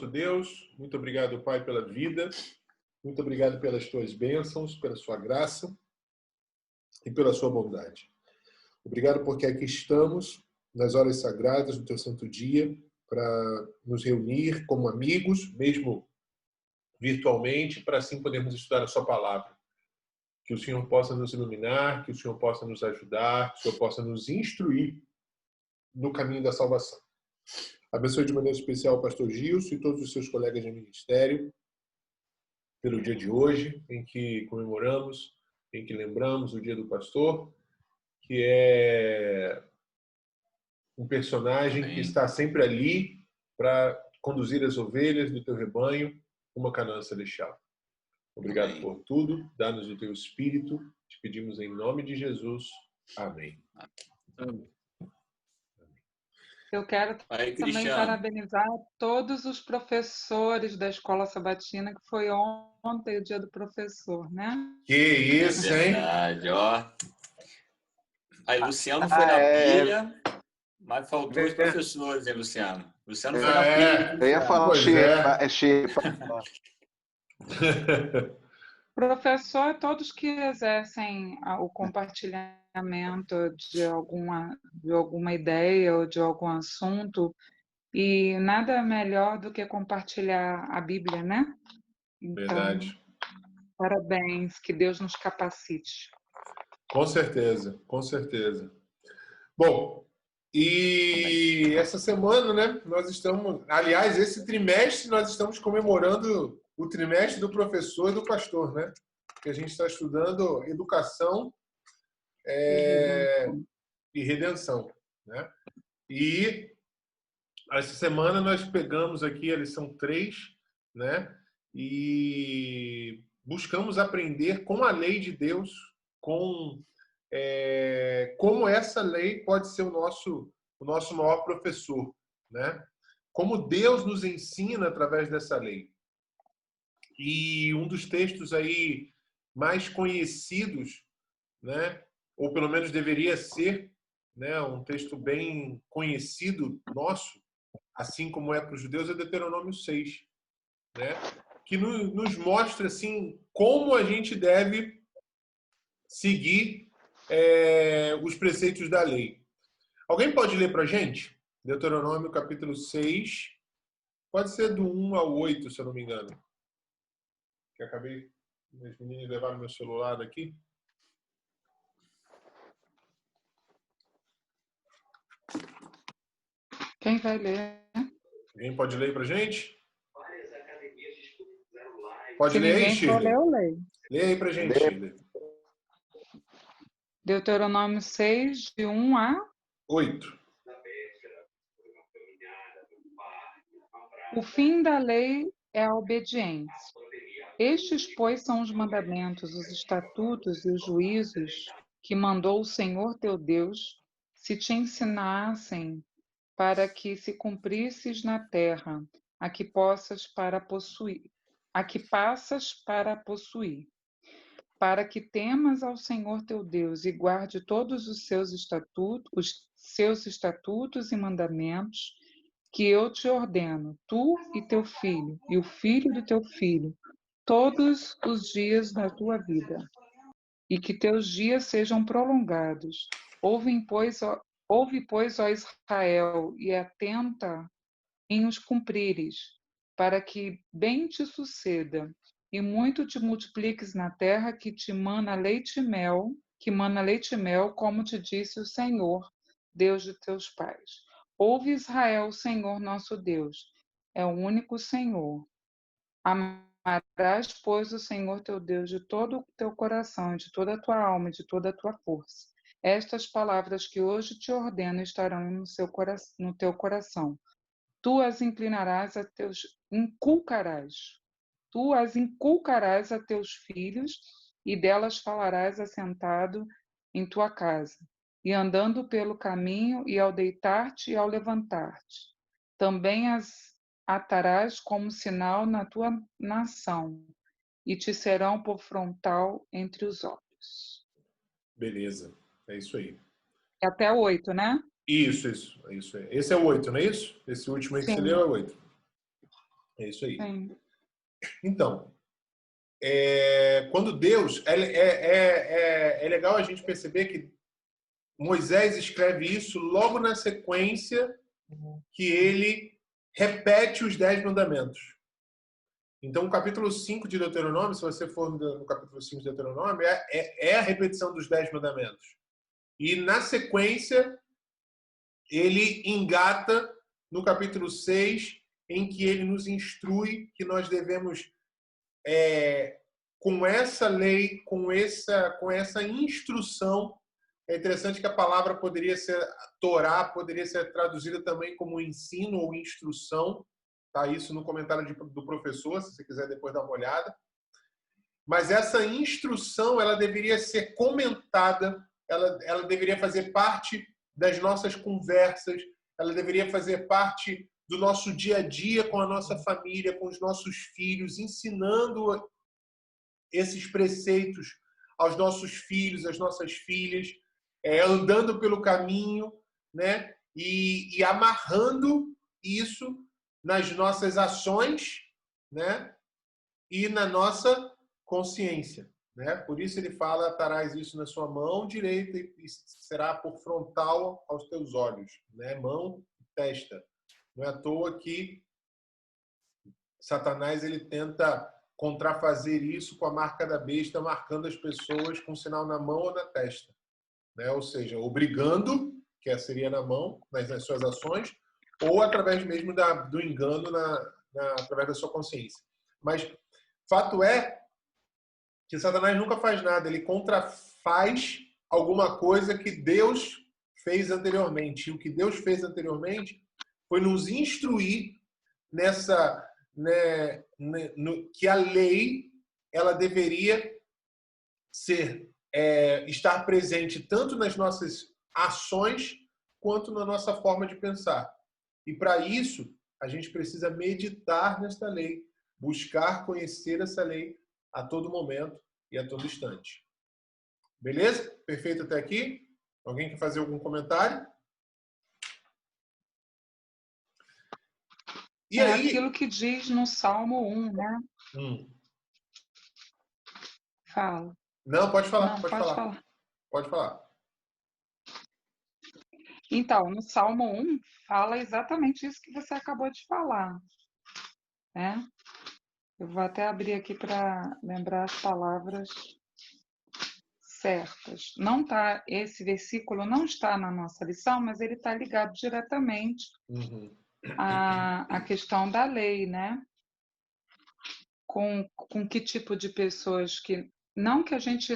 nosso Deus, muito obrigado, Pai, pela vida, muito obrigado pelas tuas bênçãos, pela sua graça e pela sua bondade. Obrigado porque aqui estamos, nas horas sagradas do teu santo dia, para nos reunir como amigos, mesmo virtualmente, para assim podermos estudar a sua palavra. Que o Senhor possa nos iluminar, que o Senhor possa nos ajudar, que o Senhor possa nos instruir no caminho da salvação. Abençoe de maneira especial o pastor Gilson e todos os seus colegas de ministério pelo dia de hoje, em que comemoramos, em que lembramos o dia do pastor, que é um personagem que está sempre ali para conduzir as ovelhas do teu rebanho uma Canaã celestial. Obrigado por tudo, dá-nos o teu Espírito, te pedimos em nome de Jesus. Amém. Eu quero também parabenizar todos os professores da Escola Sabatina, que foi ontem o dia do professor, né? Que isso, hein? Verdade, ó. Aí, Luciano foi na pilha, mas faltou os professores, hein, Luciano? Luciano foi na pilha. Eu ia falar Xepa. Professor, todos que exercem o compartilhamento de alguma ideia ou de algum assunto, e nada melhor do que compartilhar a Bíblia, né? Então, verdade. Parabéns, que Deus nos capacite. Com certeza, com certeza. Bom, e essa semana, né, nós estamos, aliás, esse trimestre nós estamos comemorando o trimestre do professor e do pastor, né? Que a gente está estudando educação e redenção, né? E essa semana nós pegamos aqui a lição 3, né? E buscamos aprender com a lei de Deus, como essa lei pode ser o nosso maior professor, né? Como Deus nos ensina através dessa lei. E um dos textos aí mais conhecidos, né? Ou pelo menos deveria ser, né? Um texto bem conhecido nosso, assim como é para os judeus, é Deuteronômio 6, né? Que nos mostra assim como a gente deve seguir os preceitos da lei. Alguém pode ler para a gente? Deuteronômio capítulo 6, pode ser do 1 ao 8, se eu não me engano. Que acabei, os meninos levaram meu celular daqui. Quem vai ler? Alguém pode ler para a gente? Pode Se ler aí, ninguém for Shirley? ler, eu leio. Lê aí para a gente, Shirley. Deuteronômio 6, de 1 a 8. O fim da lei é a obediência. Estes, pois, são os mandamentos, os estatutos e os juízos que mandou o Senhor teu Deus, se te ensinassem para que se cumprisses na terra, a que passas para possuir, para que temas ao Senhor teu Deus e guarde todos os seus estatutos e mandamentos que eu te ordeno, tu e teu filho, e o filho do teu filho, todos os dias da tua vida, e que teus dias sejam prolongados. Ouve, pois, ó Israel, e atenta em os cumprires, para que bem te suceda, e muito te multipliques na terra que mana leite e mel, como te disse o Senhor, Deus de teus pais. Ouve, Israel, o Senhor nosso Deus, é o único Senhor. Amarás, pois, o Senhor teu Deus de todo o teu coração, de toda a tua alma e de toda a tua força. Estas palavras que hoje te ordeno estarão no teu coração. Tu as inculcarás a teus filhos, e delas falarás assentado em tua casa, e andando pelo caminho, e ao deitar-te e ao levantar-te. Também as atarás como sinal na tua nação, e te serão por frontal entre os olhos. Beleza, é isso aí. É até 8, né? Isso. É isso aí. Esse é o 8, não é isso? Esse último aí que você leu é o 8. É isso aí. Sim. Então, quando Deus... É legal a gente perceber que Moisés escreve isso logo na sequência que ele repete os 10 mandamentos. Então, o capítulo 5 de Deuteronômio, se você for no capítulo 5 de Deuteronômio, é a repetição dos 10 mandamentos. E, na sequência, ele engata no capítulo 6, em que ele nos instrui que nós devemos, com essa lei, com essa instrução. É interessante que a palavra poderia ser Torá, poderia ser traduzida também como ensino ou instrução. Tá isso no comentário do professor, se você quiser depois dar uma olhada. Mas essa instrução, ela deveria ser comentada, ela deveria fazer parte das nossas conversas, ela deveria fazer parte do nosso dia a dia com a nossa família, com os nossos filhos, ensinando esses preceitos aos nossos filhos, às nossas filhas, andando pelo caminho, né? E amarrando isso nas nossas ações, né? E na nossa consciência, né? Por isso ele fala: atarás isso na sua mão direita e será por frontal aos teus olhos, né? Mão e testa. Não é à toa que Satanás ele tenta contrafazer isso com a marca da besta, marcando as pessoas com sinal na mão ou na testa, né? Ou seja, obrigando, que seria na mão, nas suas ações, ou através mesmo do engano através da sua consciência. Mas fato é que Satanás nunca faz nada, ele contrafaz alguma coisa que Deus fez anteriormente. E o que Deus fez anteriormente foi nos instruir que a lei ela deveria estar presente tanto nas nossas ações quanto na nossa forma de pensar. E para isso, a gente precisa meditar nesta lei, buscar conhecer essa lei a todo momento e a todo instante. Beleza? Perfeito até aqui? Alguém quer fazer algum comentário? E aí... aquilo que diz no Salmo 1, né? Fala. Não, pode falar. Não, pode falar. Pode falar. Então, no Salmo 1, fala exatamente isso que você acabou de falar, né? Eu vou até abrir aqui para lembrar as palavras certas. Esse versículo não está na nossa lição, mas ele está ligado diretamente à questão da lei, né? Com que tipo de pessoas que... Não que a gente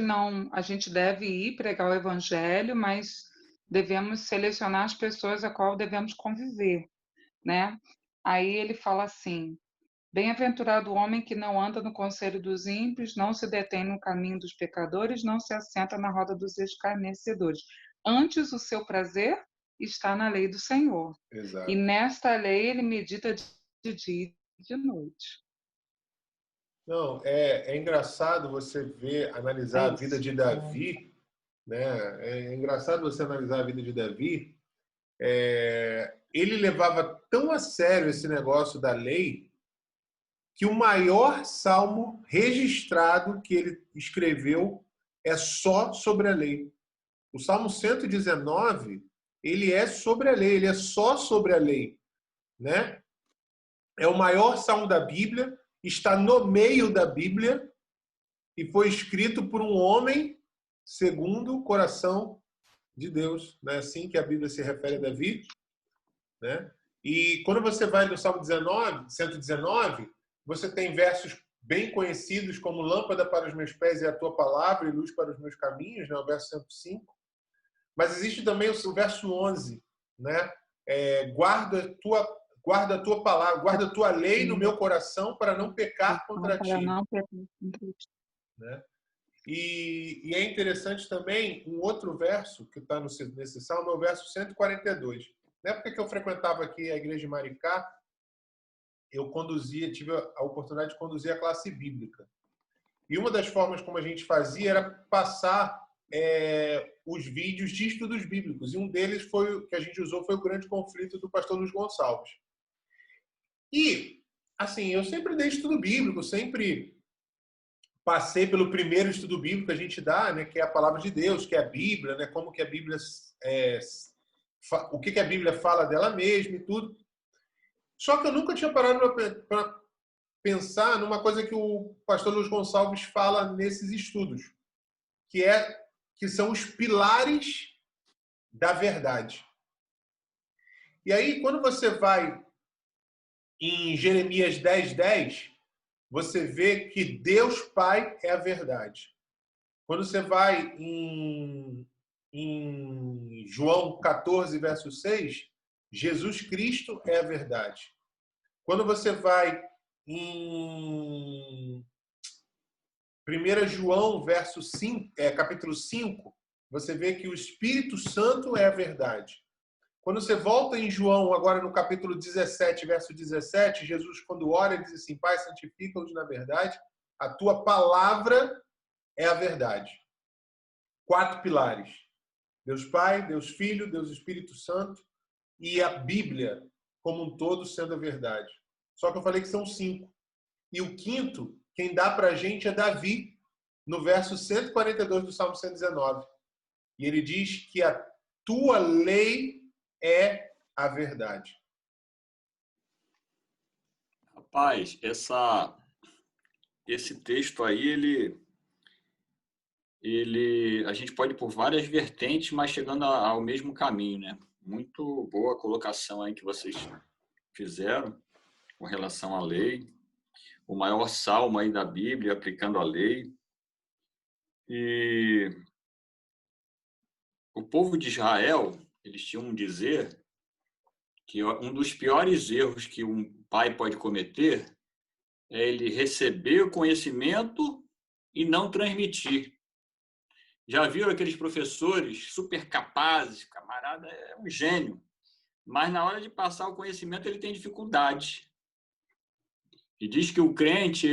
deve ir pregar o evangelho, mas devemos selecionar as pessoas a qual devemos conviver, né? Aí ele fala assim: bem-aventurado o homem que não anda no conselho dos ímpios, não se detém no caminho dos pecadores, não se assenta na roda dos escarnecedores. Antes, o seu prazer está na lei do Senhor. Exato. E nesta lei ele medita de dia e de noite. Não, é engraçado você analisar a vida de Davi, né? É engraçado você analisar a vida de Davi. Ele levava tão a sério esse negócio da lei que o maior salmo registrado que ele escreveu é só sobre a lei. O Salmo 119, ele é sobre a lei, ele é só sobre a lei, né? É o maior salmo da Bíblia, está no meio da Bíblia e foi escrito por um homem segundo o coração de Deus. Não é assim que a Bíblia se refere a Davi, né? E quando você vai no Salmo 119, você tem versos bem conhecidos como lâmpada para os meus pés é a tua palavra e luz para os meus caminhos, né? O verso 105. Mas existe também o verso 11, né? Guarda a tua palavra, guarda a tua lei no meu coração para não pecar contra ti. Né? E é interessante também um outro verso que está nesse salmo, é o verso 142. Na época que eu frequentava aqui a igreja de Maricá, eu tive a oportunidade de conduzir a classe bíblica. E uma das formas como a gente fazia era passar os vídeos de estudos bíblicos. E um deles que a gente usou foi o Grande Conflito do pastor Luiz Gonçalves. E assim, eu sempre dei estudo bíblico, sempre passei pelo primeiro estudo bíblico que a gente dá, né, que é a palavra de Deus, que é a Bíblia, né, como que a Bíblia o que a Bíblia fala dela mesma e tudo. Só que eu nunca tinha parado para pensar numa coisa que o pastor Luiz Gonçalves fala nesses estudos, que são os pilares da verdade. E aí, quando você vai em Jeremias 10:10, você vê que Deus Pai é a verdade. Quando você vai em João 14, verso 6, Jesus Cristo é a verdade. Quando você vai em 1 João, capítulo 5, você vê que o Espírito Santo é a verdade. Quando você volta em João, agora no capítulo 17, verso 17, Jesus, quando ora, ele diz assim: Pai, santifica-os na verdade, a tua palavra é a verdade. 4 pilares: Deus Pai, Deus Filho, Deus Espírito Santo e a Bíblia como um todo sendo a verdade. Só que eu falei que são 5. E o quinto, quem dá para a gente é Davi, no verso 142 do Salmo 119. E ele diz que a tua lei é a verdade. Rapaz, esse texto aí, a gente pode ir por várias vertentes, mas chegando ao mesmo caminho, né? Muito boa a colocação aí que vocês fizeram com relação à lei. O maior salmo aí da Bíblia, aplicando a lei. E o povo de Israel, eles tinham um dizer que um dos piores erros que um pai pode cometer é ele receber o conhecimento e não transmitir. Já viram aqueles professores super capazes, camarada é um gênio, mas na hora de passar o conhecimento ele tem dificuldade. E diz que o crente,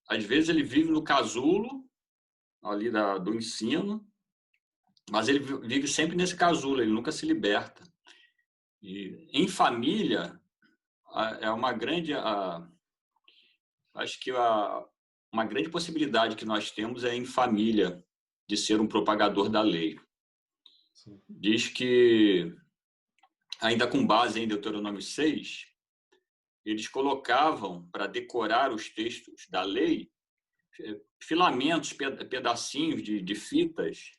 às vezes ele vive no casulo ali do ensino, mas ele vive sempre nesse casulo, ele nunca se liberta. E em família é uma grande, acho que uma grande possibilidade que nós temos é em família de ser um propagador da lei. Sim. Diz que, ainda com base em Deuteronômio 6, eles colocavam para decorar os textos da lei filamentos, pedacinhos de fitas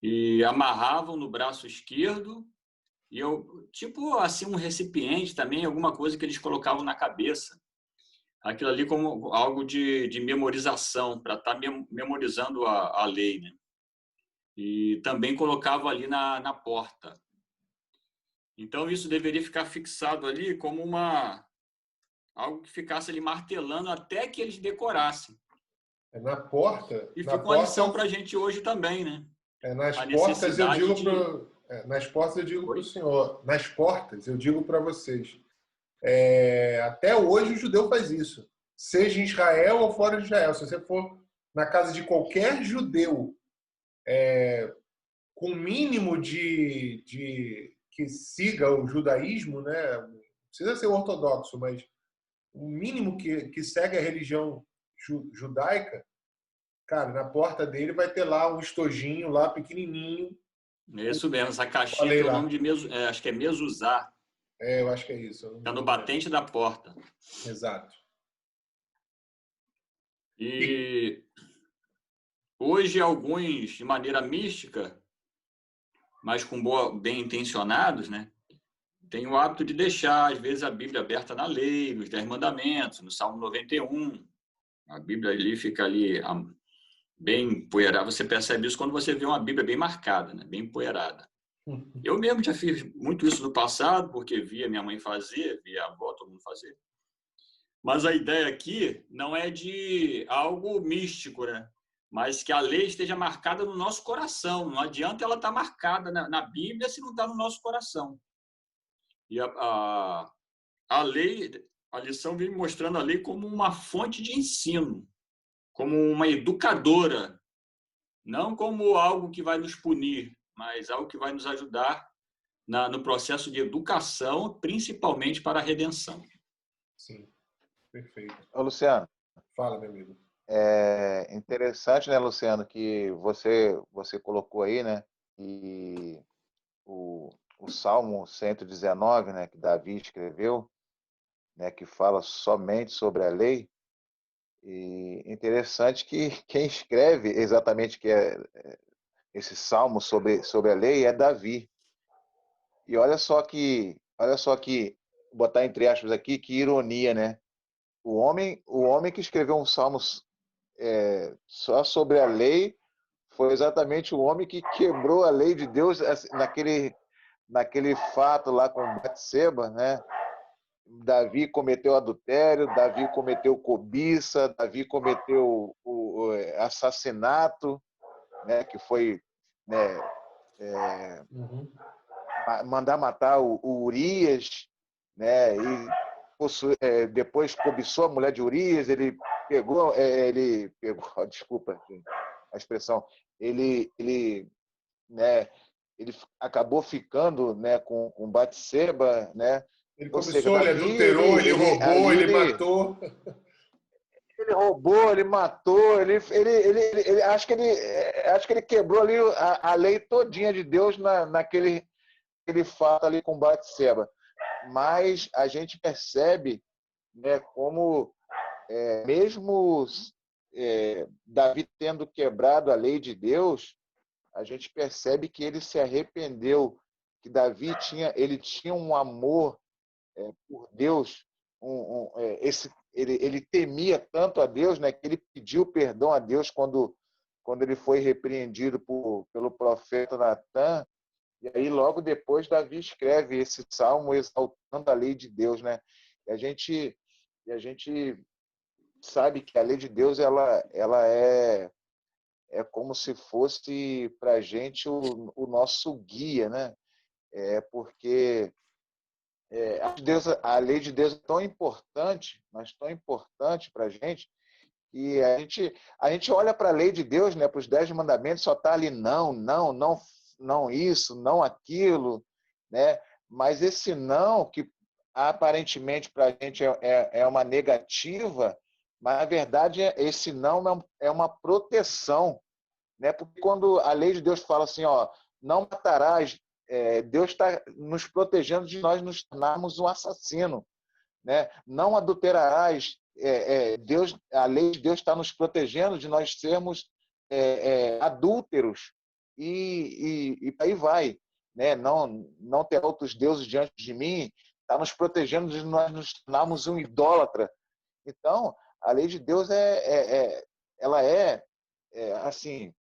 e amarravam no braço esquerdo e tipo assim um recipiente também, alguma coisa que eles colocavam na cabeça. Aquilo ali como algo de memorização, para estar memorizando a lei, né? E também colocava ali na porta. Então, isso deveria ficar fixado ali como algo que ficasse ali martelando até que eles decorassem. Na porta... E fica uma lição para a gente hoje também, né? Nas portas eu digo para o senhor, nas portas eu digo para vocês, até hoje o judeu faz isso, seja em Israel ou fora de Israel. Se você for na casa de qualquer judeu com mínimo que siga o judaísmo, né? Não precisa ser ortodoxo, mas o mínimo que segue a religião judaica, cara, na porta dele vai ter lá um estojinho lá pequenininho. Isso mesmo, essa caixinha tem o nome de acho que é mezuzá. Eu acho que é isso. Está no batente da porta. Exato. E hoje alguns, de maneira mística, mas bem intencionados, né, têm o hábito de deixar, às vezes, a Bíblia aberta na lei, nos 10 mandamentos, no Salmo 91. A Bíblia ali fica ali bem empoeirada. Você percebe isso quando você vê uma Bíblia bem marcada, né, bem empoeirada. Eu mesmo já fiz muito isso no passado, porque via minha mãe fazer, via a avó, todo mundo fazer. Mas a ideia aqui não é de algo místico, né? Mas que a lei esteja marcada no nosso coração. Não adianta ela estar marcada na Bíblia se não está no nosso coração. E a lei, a lição vem mostrando a lei como uma fonte de ensino, como uma educadora, não como algo que vai nos punir, mas algo que vai nos ajudar no processo de educação, principalmente para a redenção. Sim. Perfeito. Ô, Luciano. Fala, meu amigo. É interessante, né, Luciano, que você colocou aí, né, e o Salmo 119, né, que Davi escreveu, né, que fala somente sobre a lei. E interessante que quem escreve exatamente esse salmo sobre a lei é Davi. E olha só que botar entre aspas aqui, que ironia, né? O homem que escreveu um salmo só sobre a lei foi exatamente o homem que quebrou a lei de Deus assim, naquele fato lá com Batseba, né? Davi cometeu adultério, Davi cometeu cobiça, Davi cometeu o assassinato, né? Que foi, né, mandar matar o Urias, né? E depois cobiçou a mulher de Urias, ele pegou, desculpa a expressão, né, ele acabou ficando, né, com Batseba, né? Ele Ou seja, cobiçou, ele Davi, adulterou, ele roubou, ele matou. ele roubou, ele matou, acho que ele quebrou ali a lei todinha de Deus naquele fato ali com Batseba. Mas a gente percebe, né, como mesmo Davi tendo quebrado a lei de Deus, a gente percebe que ele se arrependeu, que Davi tinha um amor por Deus, ele temia tanto a Deus, né, que ele pediu perdão a Deus quando ele foi repreendido pelo profeta Natan. E aí, logo depois, Davi escreve esse salmo exaltando a lei de Deus, né? E a gente sabe que a lei de Deus ela é como se fosse para a gente o nosso guia, né? Porque a lei de Deus é tão importante, mas tão importante para a gente, e a gente olha para a lei de Deus, né? Para os 10 mandamentos, só está ali não, não, não, não isso, não aquilo, né? Mas esse não, que aparentemente para a gente é uma negativa, mas na verdade esse não é uma proteção, né? Porque quando a lei de Deus fala assim, ó, não matarás, Deus está nos protegendo de nós nos tornarmos um assassino, né? Não adulterarás, a lei de Deus está nos protegendo de nós sermos adúlteros e aí vai, né? Não ter outros deuses diante de mim, está nos protegendo de nós nos tornarmos um idólatra. Então, a lei de Deus ela assim,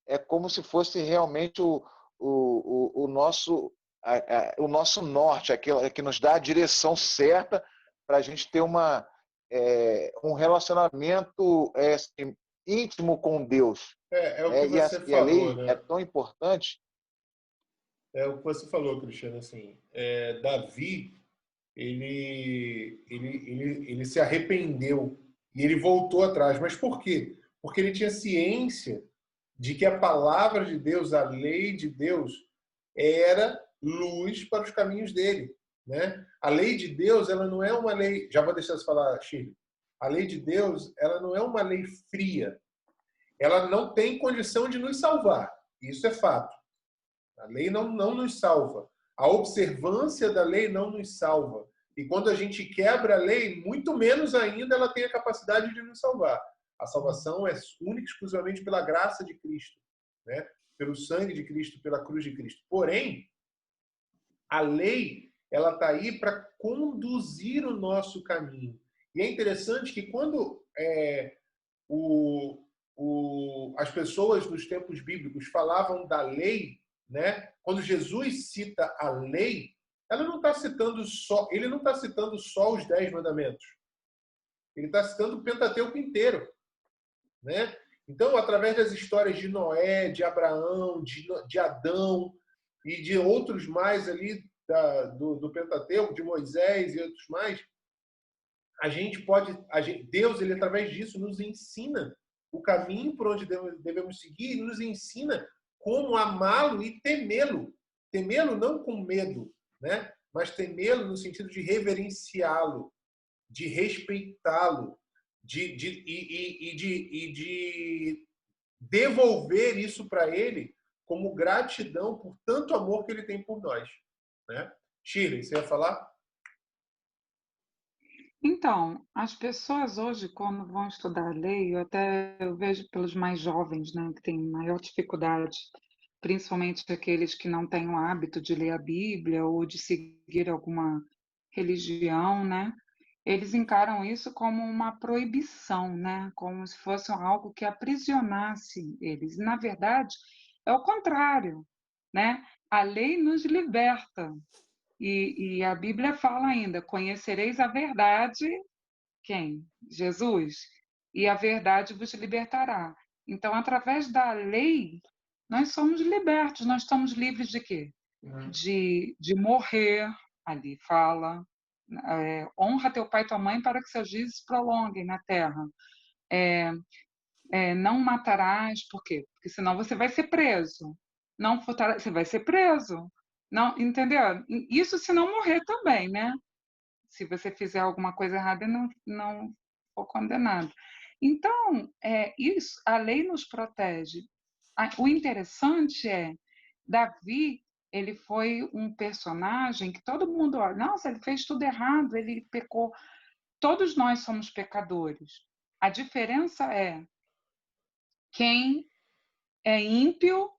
é como se fosse realmente o nosso o nosso norte, aquilo que nos dá a direção certa para a gente ter um relacionamento assim, íntimo com Deus. É o que você E a falou, lei é né? tão importante. É o que você falou, Cristiano. Assim, Davi, ele se arrependeu e ele voltou atrás. Mas por quê? Porque ele tinha ciência de que a palavra de Deus, a lei de Deus, era luz para os caminhos dele, né? A lei de Deus, ela não é uma lei. Já vou deixar você falar, Shirley. A lei de Deus, ela não é uma lei fria. Ela não tem condição de nos salvar. Isso é fato. A lei não nos salva. A observância da lei não nos salva. E quando a gente quebra a lei, muito menos ainda ela tem a capacidade de nos salvar. A salvação é única e exclusivamente pela graça de Cristo, né? Pelo sangue de Cristo, pela cruz de Cristo. Porém, a lei ela está aí para conduzir o nosso caminho. E é interessante que quando as pessoas nos tempos bíblicos falavam da lei, né? Quando Jesus cita a lei, ele não está citando só os 10 mandamentos. Ele está citando o Pentateuco inteiro, né? Então, através das histórias de Noé, de Abraão, de Adão e de outros mais ali do Pentateuco, de Moisés e outros mais, Deus, ele através disso nos ensina o caminho por onde devemos seguir e nos ensina como amá-lo e temê-lo. Temê-lo não com medo, né? Mas temê-lo no sentido de reverenciá-lo, de respeitá-lo, de devolver isso para ele como gratidão por tanto amor que ele tem por nós, né? Shirley, você ia falar? Então, as pessoas hoje, quando vão estudar a lei, eu vejo pelos mais jovens, né, que têm maior dificuldade, principalmente aqueles que não têm o hábito de ler a Bíblia ou de seguir alguma religião, né? Eles encaram isso como uma proibição, né? Como se fosse algo que aprisionasse eles. Na verdade, é o contrário, né? A lei nos liberta. E a Bíblia fala ainda: conhecereis a verdade, quem? Jesus. E a verdade vos libertará. Então, através da lei, nós somos libertos. Nós estamos livres de quê? De morrer, ali fala. Honra teu pai e tua mãe para que seus dias se prolonguem na terra. Não matarás, por quê? Porque senão você vai ser preso. Não furtarás, você vai ser preso. Não, entendeu? Isso se não morrer também, né? Se você fizer alguma coisa errada e não for condenado. Então, isso, a lei nos protege. O interessante é, Davi, ele foi um personagem que todo mundo olha, nossa, ele fez tudo errado, ele pecou. Todos nós somos pecadores. A diferença é quem é ímpio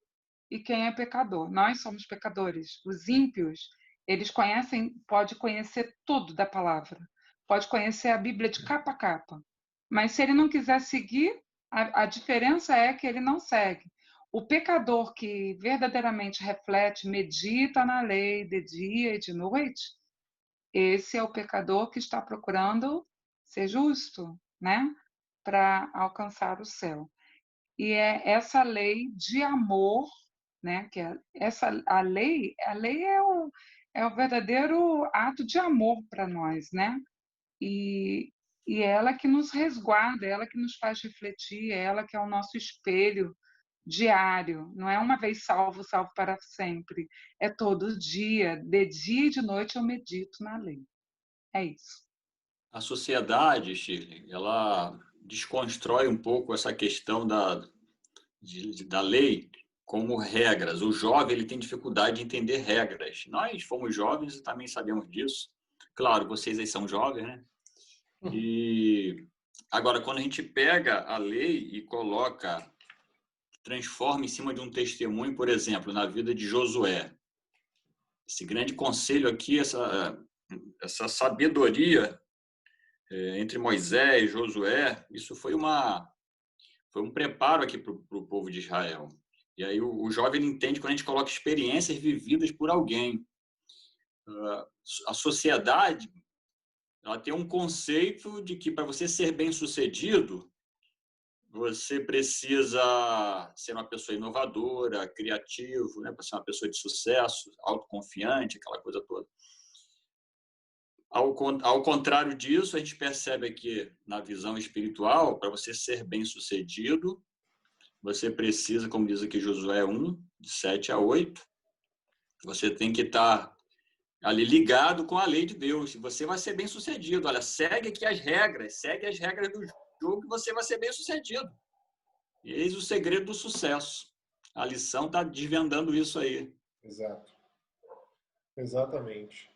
e quem é pecador. Nós somos pecadores. Os ímpios, eles pode conhecer tudo da palavra, pode conhecer a Bíblia de capa a capa, mas se ele não quiser seguir, a diferença é que ele não segue. O pecador que verdadeiramente reflete, medita na lei de dia e de noite, esse é o pecador que está procurando ser justo, né? Para alcançar o céu. E é essa lei de amor, né? Que a lei é o verdadeiro ato de amor para nós, né? E, e é ela que nos resguarda, é ela que nos faz refletir, é ela que é o nosso espelho diário. Não é uma vez salvo, salvo para sempre. É todo dia, de dia e de noite eu medito na lei. É isso. A sociedade, Shirley, ela desconstrói um pouco essa questão da lei como regras. O jovem ele tem dificuldade de entender regras. Nós fomos jovens e também sabemos disso. Claro, vocês aí são jovens, né? E agora, quando a gente pega a lei e coloca, transforma em cima de um testemunho, por exemplo, na vida de Josué. Esse grande conselho aqui, essa sabedoria entre Moisés e Josué, isso foi um preparo aqui para o povo de Israel. E aí o jovem entende quando a gente coloca experiências vividas por alguém. A sociedade ela tem um conceito de que para você ser bem-sucedido, você precisa ser uma pessoa inovadora, criativo, né? Para ser uma pessoa de sucesso, autoconfiante, aquela coisa toda. Ao contrário disso, a gente percebe aqui na visão espiritual, para você ser bem-sucedido, você precisa, como diz aqui Josué 1, de 7 a 8, você tem que estar ali ligado com a lei de Deus. Você vai ser bem-sucedido. Olha, segue aqui as regras, segue as regras do jogo e você vai ser bem-sucedido. E eis o segredo do sucesso. A lição está desvendando isso aí. Exato. Exatamente.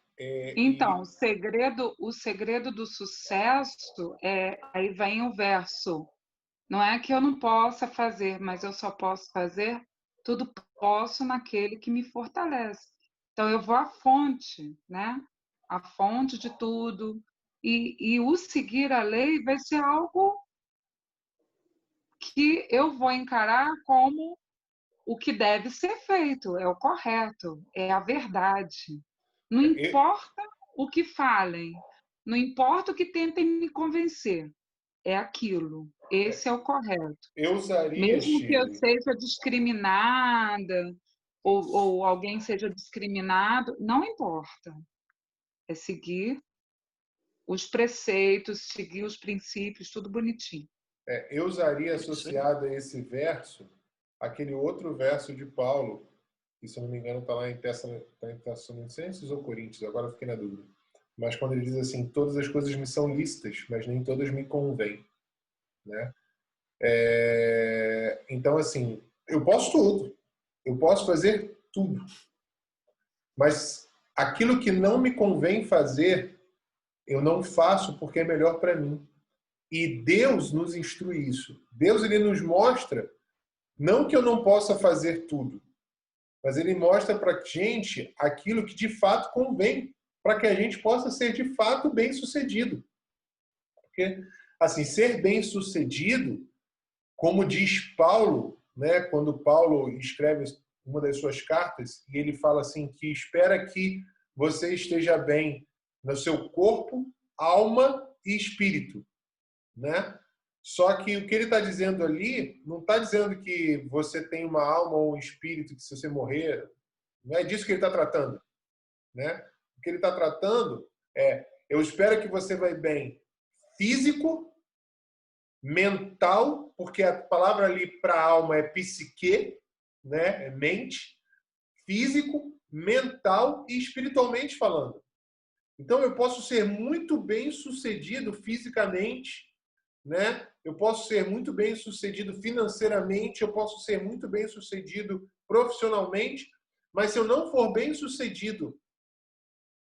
Então, o segredo do sucesso aí vem o verso. Não é que eu não possa fazer, mas eu só posso fazer tudo posso naquele que me fortalece. Então eu vou à fonte, né? A fonte de tudo. E o seguir a lei vai ser algo que eu vou encarar como o que deve ser feito, é o correto, é a verdade. Não importa o que falem, não importa o que tentem me convencer, é aquilo, esse é o correto. Eu usaria, Mesmo que eu Shirley, seja discriminada ou alguém seja discriminado, não importa. É seguir os preceitos, seguir os princípios, tudo bonitinho. eu usaria associado a esse verso aquele outro verso de Paulo, que se eu não me engano está lá em Tessalonicenses ou Coríntios, agora eu fiquei na dúvida. mas quando ele diz assim, todas as coisas me são lícitas, mas nem todas me convêm, né? Então, assim, eu posso tudo, eu posso fazer tudo, mas aquilo que não me convém fazer, eu não faço porque é melhor para mim. E Deus nos instrui isso. Deus, ele nos mostra, não que eu não possa fazer tudo, mas ele mostra para a gente aquilo que de fato convém, para que a gente possa ser de fato bem-sucedido. Porque, assim, ser bem-sucedido, como diz Paulo, né, quando Paulo escreve uma das suas cartas, e ele fala assim, que espera que você esteja bem no seu corpo, alma e espírito, né? Só que o que ele está dizendo ali, não está dizendo que você tem uma alma ou um espírito que se você morrer, não é disso que ele está tratando, né? O que ele está tratando é, eu espero que você vai bem físico, mental, porque a palavra ali para alma é psique, né? É mente, físico, mental e espiritualmente falando. Então eu posso ser muito bem sucedido fisicamente, né? Eu posso ser muito bem sucedido financeiramente, eu posso ser muito bem sucedido profissionalmente, mas se eu não for bem sucedido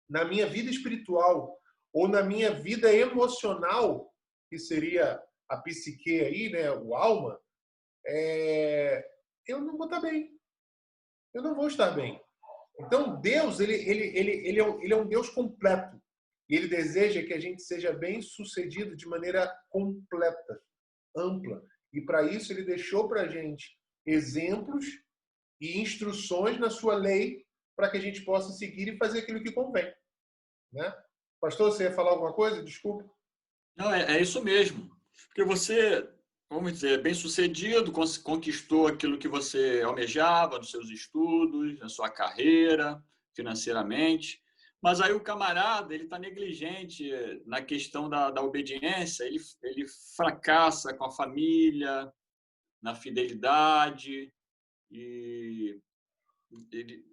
na minha vida espiritual ou na minha vida emocional, que seria a psique aí, né, o alma, eu não vou estar bem. Eu não vou estar bem. Então Deus, ele é um Deus completo. E ele deseja que a gente seja bem sucedido de maneira completa, ampla. E para isso ele deixou para a gente exemplos e instruções na sua lei para que a gente possa seguir e fazer aquilo que convém, né? Pastor, você ia falar alguma coisa? Desculpa. Não, é isso mesmo. Porque você, vamos dizer, bem-sucedido, conquistou aquilo que você almejava nos seus estudos, na sua carreira, financeiramente. Mas aí o camarada, ele está negligente na questão da obediência, ele fracassa com a família, na fidelidade, e ele,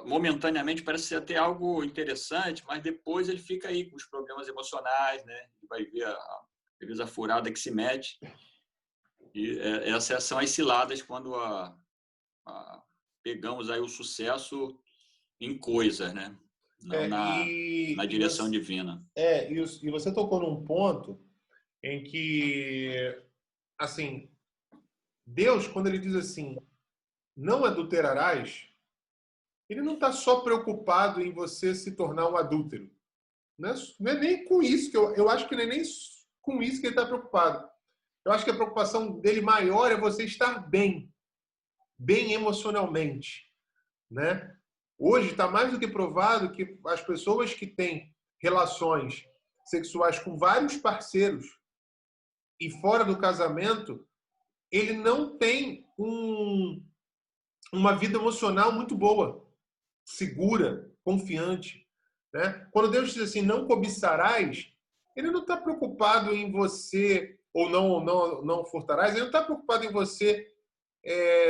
momentaneamente parece ser até algo interessante, mas depois ele fica aí com os problemas emocionais, né? Ele vai ver a furada que se mete. E essas são as ciladas quando pegamos aí o sucesso em coisas, né? Não na direção você, divina. E você tocou num ponto em que, assim, Deus, quando ele diz assim, não adulterarás, ele não está só preocupado em você se tornar um adúltero. Não é nem com isso, que eu acho que não é nem com isso que ele está preocupado. Eu acho que a preocupação dele maior é você estar bem, bem emocionalmente, né? Hoje está mais do que provado que as pessoas que têm relações sexuais com vários parceiros e fora do casamento, ele não tem uma vida emocional muito boa, segura, confiante, né? Quando Deus diz assim, não cobiçarás, ele não está preocupado em você, ou não furtarás, ele não está preocupado em você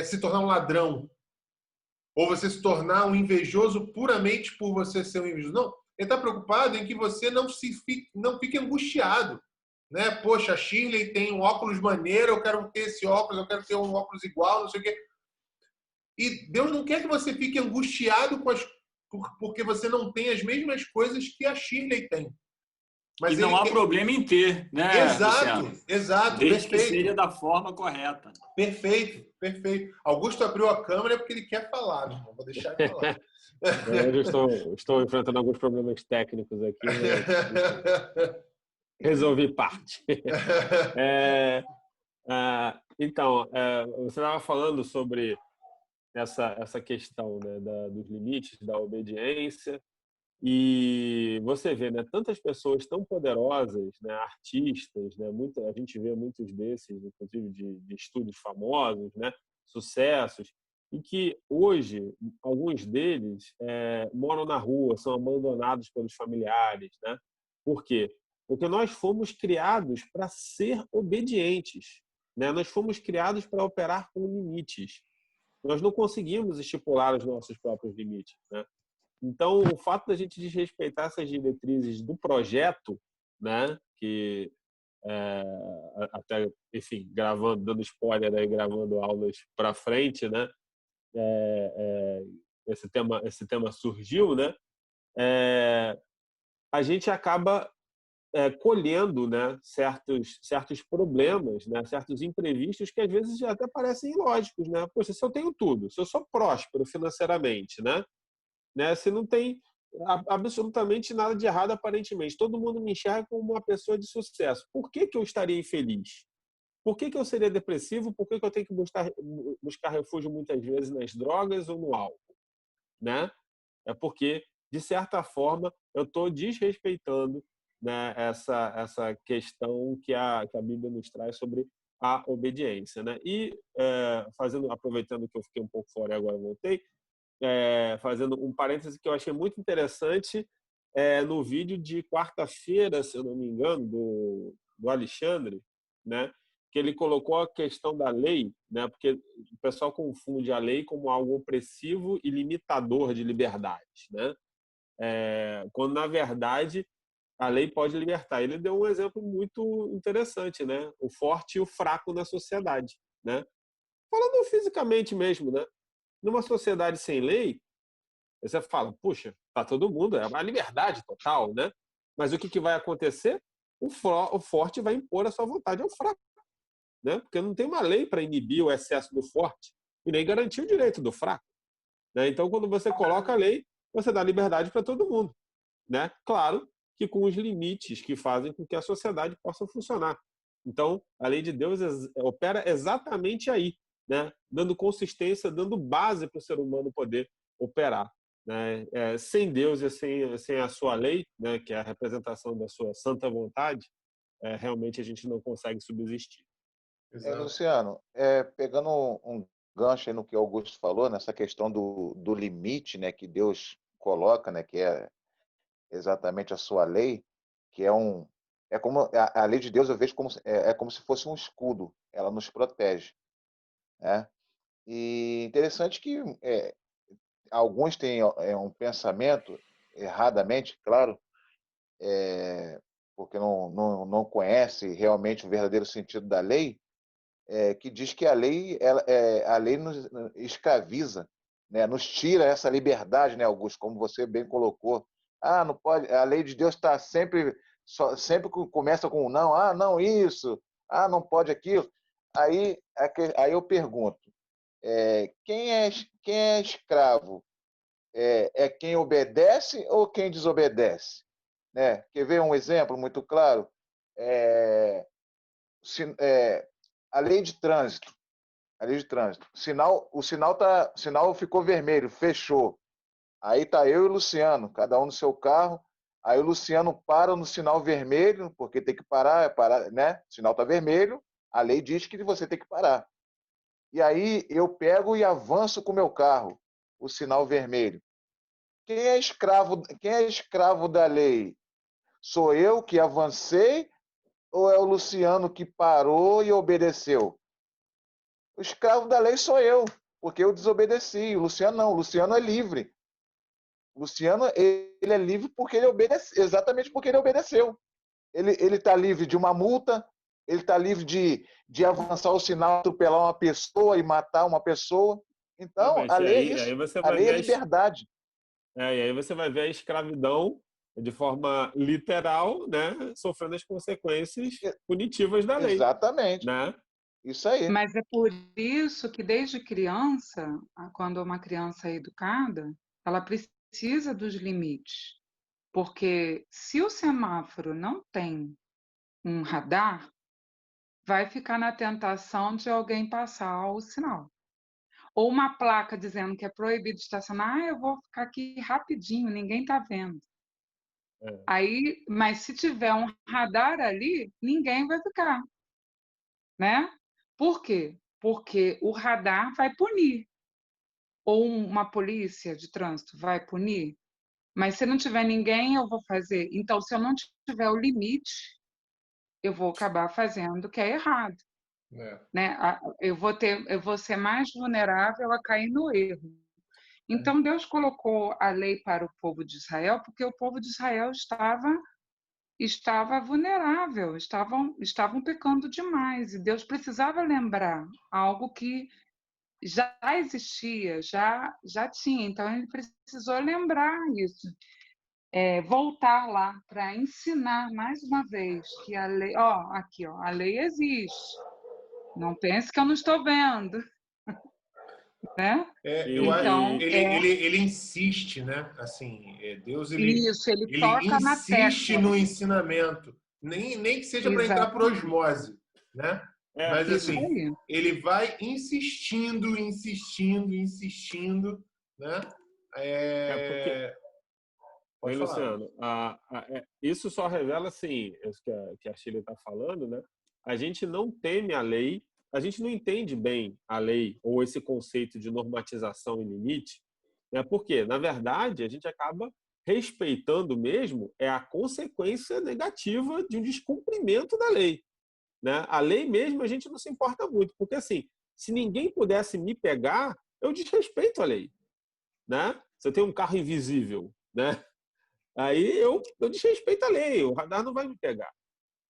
se tornar um ladrão, ou você se tornar um invejoso puramente por você ser um invejoso. Não, ele está preocupado em que você não fique angustiado. Né? Poxa, a Shirley tem um óculos maneiro, eu quero ter esse óculos, eu quero ter um óculos igual, não sei o quê. E Deus não quer que você fique angustiado porque você não tem as mesmas coisas que a Shirley tem. Mas e não há problema em ter, né? Exato, Luciano? exato. Desde perfeito. que seja da forma correta. Perfeito, perfeito. Augusto abriu a câmera porque ele quer falar, irmão. Vou deixar ele falar. Eu estou enfrentando alguns problemas técnicos aqui, mas resolvi parte. Então, você estava falando sobre essa questão, né, dos limites, da obediência, e você vê, né, tantas pessoas tão poderosas, né, artistas, né, a gente vê muitos desses, inclusive de estúdios famosos, né, sucessos, e que hoje alguns deles moram na rua, são abandonados pelos familiares, né? Por quê? Porque nós fomos criados para ser obedientes, né? Nós fomos criados para operar com limites. Nós não conseguimos estipular os nossos próprios limites, né? Então, o fato da gente desrespeitar essas diretrizes do projeto, né, que até, enfim, gravando, dando spoiler aí, gravando aulas para frente, né, esse tema surgiu, né, a gente acaba colhendo, né, certos problemas, né, certos imprevistos que às vezes até parecem ilógicos, né? Poxa, se eu tenho tudo, se eu sou próspero financeiramente, né, se não tem absolutamente nada de errado aparentemente, todo mundo me enxerga como uma pessoa de sucesso. Por que eu estaria infeliz? Por que eu seria depressivo? Por que eu tenho que buscar refúgio muitas vezes nas drogas ou no álcool, né? É porque, de certa forma, eu estou desrespeitando, né, essa questão que a Bíblia nos traz sobre a obediência, né? E aproveitando que eu fiquei um pouco fora e agora voltei, fazendo um parêntese que eu achei muito interessante no vídeo de quarta-feira, se eu não me engano, do Alexandre, né? Que ele colocou a questão da lei, né? Porque o pessoal confunde a lei como algo opressivo e limitador de liberdades, né? Quando, na verdade, a lei pode libertar. Ele deu um exemplo muito interessante, né? O forte e o fraco na sociedade, né? Falando fisicamente mesmo, né? Numa sociedade sem lei, você fala, puxa, tá todo mundo, é uma liberdade total, né? Mas o que vai acontecer? O forte vai impor a sua vontade ao fraco, né? Porque não tem uma lei para inibir o excesso do forte e nem garantir o direito do fraco, né? Então, quando você coloca a lei, você dá liberdade para todo mundo, né? Claro que com os limites que fazem com que a sociedade possa funcionar. Então, a lei de Deus opera exatamente aí, né? Dando consistência, dando base para o ser humano poder operar, né? Sem Deus e sem a sua lei, né? Que é a representação da sua santa vontade, realmente a gente não consegue subsistir. Exato. Luciano, pegando um gancho aí no que o Augusto falou, nessa questão do limite, né, que Deus coloca, né, que é exatamente a sua lei, que é como a lei de Deus, eu vejo como como se fosse um escudo, ela nos protege, né? E interessante que alguns têm um pensamento erradamente, claro, porque não conhece realmente o verdadeiro sentido da lei, que diz que a lei nos escraviza, né? Nos tira essa liberdade, né, Augusto, como você bem colocou. Ah, não pode, a lei de Deus está sempre começa com um não, não isso, não pode aquilo. Aí eu pergunto, quem é escravo? É quem obedece ou quem desobedece? Né? Quer ver um exemplo muito claro? É, se, é, a lei de trânsito. A lei de trânsito. O sinal ficou vermelho, fechou. Aí tá eu e o Luciano, cada um no seu carro. Aí o Luciano para no sinal vermelho, porque tem que parar, né? O sinal tá vermelho, a lei diz que você tem que parar. E aí eu pego e avanço com o meu carro, o sinal vermelho. Quem é escravo da lei? Sou eu que avancei ou é o Luciano que parou e obedeceu? O escravo da lei sou eu, porque eu desobedeci. O Luciano não, o Luciano é livre. O Luciano, ele é livre porque ele obedeceu, exatamente porque ele obedeceu. Ele está livre de uma multa, ele está livre de avançar o sinal, atropelar uma pessoa e matar uma pessoa. Então, a Realmente, lei é isso. aí você A vai lei é ver liberdade. e aí você vai ver a escravidão de forma literal, né, sofrendo as consequências punitivas da lei, Exatamente. né? Isso aí. Mas é por isso que desde criança, quando uma criança é educada, ela precisa dos limites. Porque se o semáforo não tem um radar, vai ficar na tentação de alguém passar o sinal. Ou uma placa dizendo que é proibido estacionar, eu vou ficar aqui rapidinho, ninguém está vendo. Aí, mas se tiver um radar ali, ninguém vai ficar, né? Por quê? Porque o radar vai punir. Ou uma polícia de trânsito vai punir. Mas se não tiver ninguém, eu vou fazer. Então, se eu não tiver o limite, eu vou acabar fazendo o que é errado. Né? Eu vou ser mais vulnerável a cair no erro. Então, Deus colocou a lei para o povo de Israel, porque o povo de Israel estava vulnerável, estavam pecando demais. E Deus precisava lembrar algo que já existia, já tinha. Então, ele precisou lembrar isso. Voltar lá para ensinar mais uma vez que a lei... aqui, a lei existe. Não pense que eu não estou vendo. Né? Então, ele insiste, né? Assim, Deus isso, ele toca na insiste tecla. no ensinamento, nem que seja para entrar por osmose, né? Mas assim, ele vai insistindo, né? Pode falar. Luciano, isso só revela, assim, isso que a Shirley está falando, né? A gente não teme a lei, a gente não entende bem a lei ou esse conceito de normatização e limite, né? Porque, na verdade, a gente acaba respeitando mesmo a consequência negativa de um descumprimento da lei, né? A lei mesmo a gente não se importa muito, porque assim, se ninguém pudesse me pegar, eu desrespeito a lei, né? Se eu tenho um carro invisível, né? Aí eu desrespeito a lei, o radar não vai me pegar,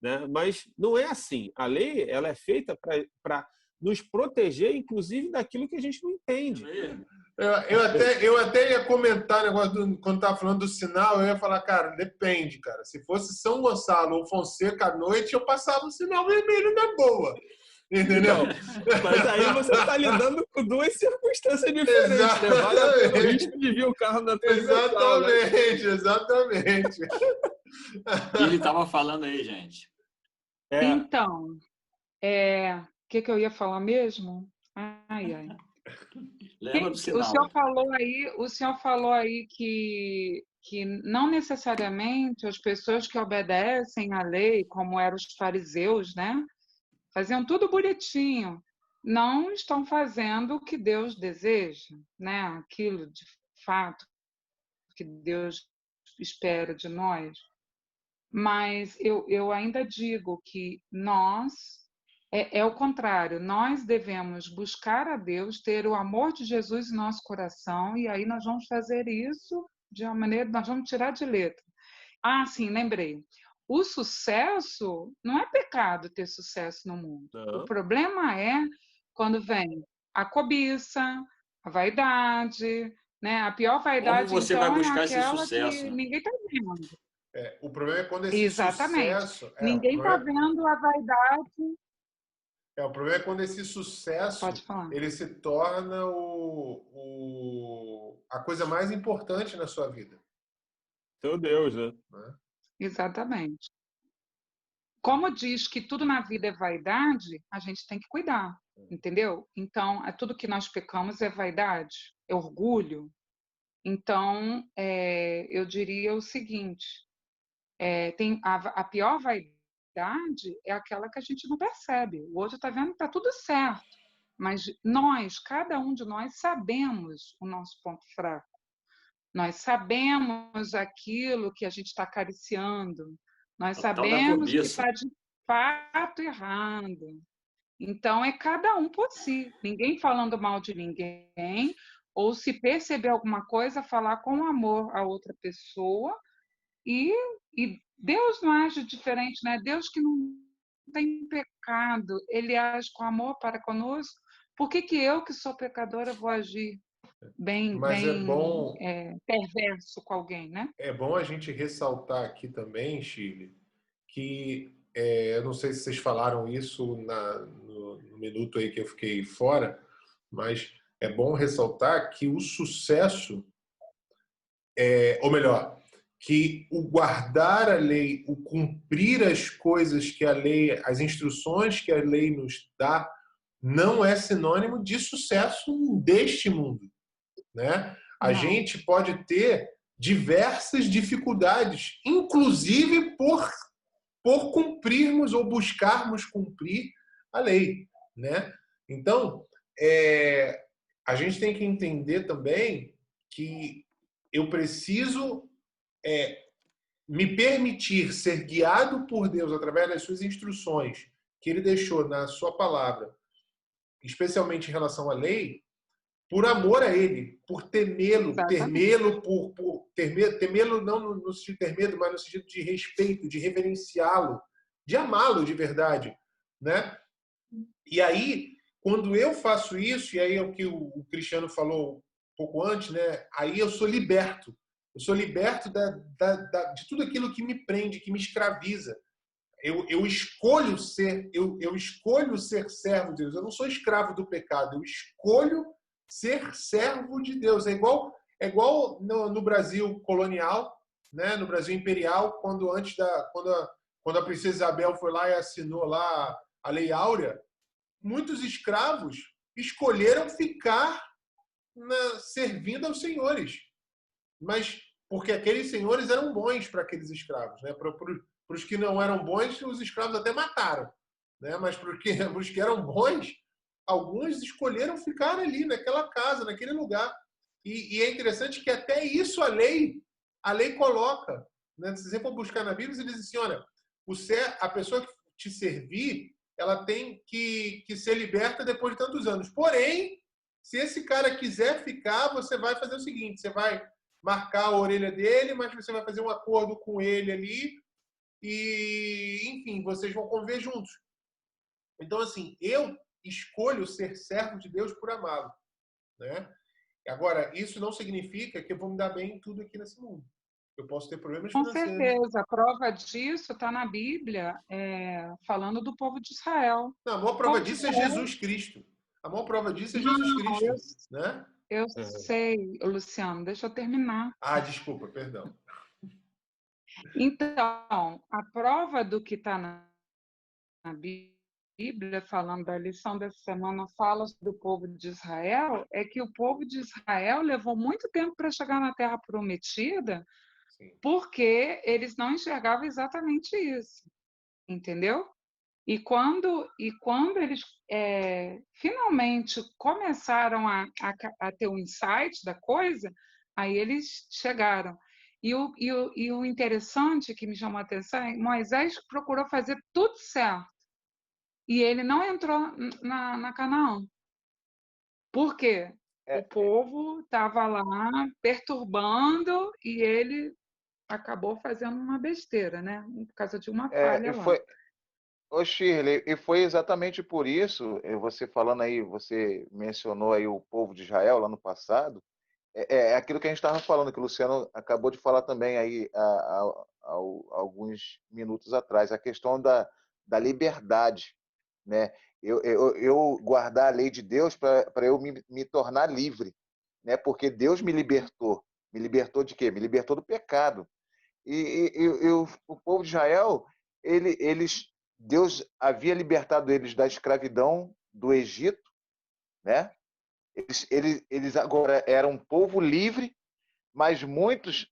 né? Mas não é assim. A lei ela é feita para nos proteger, inclusive, daquilo que a gente não entende. Eu até ia comentar quando estava falando do sinal, eu ia falar, cara, depende, cara. Se fosse São Gonçalo ou Fonseca à noite, eu passava o sinal vermelho na boa. Entendeu? Mas aí você está lidando com duas circunstâncias diferentes. Né? Vale a pena o risco de vir o carro na tua direção, né? Exatamente. Ele estava falando aí, gente. Então, o que eu ia falar mesmo? Ai. Lembra do sinal. O senhor falou aí que não necessariamente as pessoas que obedecem à lei, como eram os fariseus, né? Faziam tudo bonitinho, não estão fazendo o que Deus deseja, né? Aquilo de fato que Deus espera de nós. Mas eu ainda digo que nós, é o contrário, nós devemos buscar a Deus, ter o amor de Jesus em nosso coração, e aí nós vamos fazer isso de uma maneira, nós vamos tirar de letra. Sim, lembrei. O sucesso não é pecado ter sucesso no mundo. Não. O problema é quando vem a cobiça, a vaidade, né? A pior vaidade, Como você então, vai buscar é esse aquela sucesso, que né? ninguém está vendo. O problema é quando esse sucesso... Ninguém está vendo a vaidade. O problema é quando esse sucesso ele se torna a coisa mais importante na sua vida. Seu Deus, né? Exatamente. Como diz que tudo na vida é vaidade, a gente tem que cuidar, entendeu? Então, tudo que nós pecamos é vaidade, é orgulho. Então, eu diria o seguinte, tem a pior vaidade é aquela que a gente não percebe. O outro está vendo que está tudo certo, mas cada um de nós sabemos o nosso ponto fraco. Nós sabemos aquilo que a gente está acariciando. Nós sabemos que está de fato errado. Então, é cada um por si. Ninguém falando mal de ninguém, ou se perceber alguma coisa, falar com amor a outra pessoa. E Deus não age diferente, né? Deus que não tem pecado, ele age com amor para conosco. Por que eu, que sou pecadora, vou agir bem perverso com alguém, né? É bom a gente ressaltar aqui também, Shirley, que eu não sei se vocês falaram isso no minuto aí que eu fiquei fora, mas é bom ressaltar que o sucesso, ou melhor, que o guardar a lei, o cumprir as coisas que a lei, as instruções que a lei nos dá, não é sinônimo de sucesso deste mundo, né? A gente pode ter diversas dificuldades, inclusive por cumprirmos ou buscarmos cumprir a lei, né? Então, a gente tem que entender também que eu preciso me permitir ser guiado por Deus através das suas instruções que Ele deixou na sua palavra, especialmente em relação à lei, por amor a ele, por temê-lo, Exatamente. temê-lo não no sentido de ter medo, mas no sentido de respeito, de reverenciá-lo, de amá-lo de verdade, né? E aí, quando eu faço isso, e aí é o que o Cristiano falou um pouco antes, né? Aí eu sou liberto. Eu sou liberto de tudo aquilo que me prende, que me escraviza. Eu escolho eu escolho ser servo de Deus. Eu não sou escravo do pecado. Eu escolho ser servo de Deus. É igual no Brasil colonial, né? No Brasil imperial, quando a princesa Isabel foi lá e assinou lá a Lei Áurea, muitos escravos escolheram ficar servindo aos senhores, mas porque aqueles senhores eram bons para aqueles escravos, né? Para os que não eram bons, os escravos até mataram, né? Mas para os que eram bons, alguns escolheram ficar ali naquela casa, naquele lugar. E é interessante que até isso a lei coloca, né? Se você for buscar na Bíblia, ele diz assim, olha, a pessoa que te servir, ela tem que ser liberta depois de tantos anos. Porém, se esse cara quiser ficar, você vai fazer o seguinte, você vai marcar a orelha dele, mas você vai fazer um acordo com ele ali e, enfim, vocês vão conviver juntos. Então, assim, eu escolho ser servo de Deus por amá-lo, né? Agora, isso não significa que eu vou me dar bem em tudo aqui nesse mundo. Eu posso ter problemas Com financeiros. certeza, a prova disso está na Bíblia, falando do povo de Israel. Não, a maior prova disso é Jesus Cristo. A maior prova disso é Jesus Cristo, né? Eu sei, Luciano, deixa eu terminar. Ah, desculpa, perdão. Então, a prova do que está na Bíblia, falando da lição dessa semana, fala do povo de Israel, é que o povo de Israel levou muito tempo para chegar na Terra Prometida, Sim. porque eles não enxergavam exatamente isso, entendeu? E quando eles finalmente começaram a ter o insight da coisa, aí eles chegaram. E o interessante que me chamou a atenção é que Moisés procurou fazer tudo certo. E ele não entrou na Canaã. Por quê? O povo estava lá perturbando e ele acabou fazendo uma besteira, né? Por causa de uma falha lá. Ô Shirley, e foi exatamente por isso, você falando aí, você mencionou aí o povo de Israel lá no passado, é aquilo que a gente estava falando, que o Luciano acabou de falar também aí há alguns minutos atrás, a questão da liberdade, né? Eu guardar a lei de Deus para eu me tornar livre, né? Porque Deus me libertou. Me libertou de quê? Me libertou do pecado. O povo de Israel, Deus havia libertado eles da escravidão do Egito, né? Eles agora eram um povo livre, mas muitos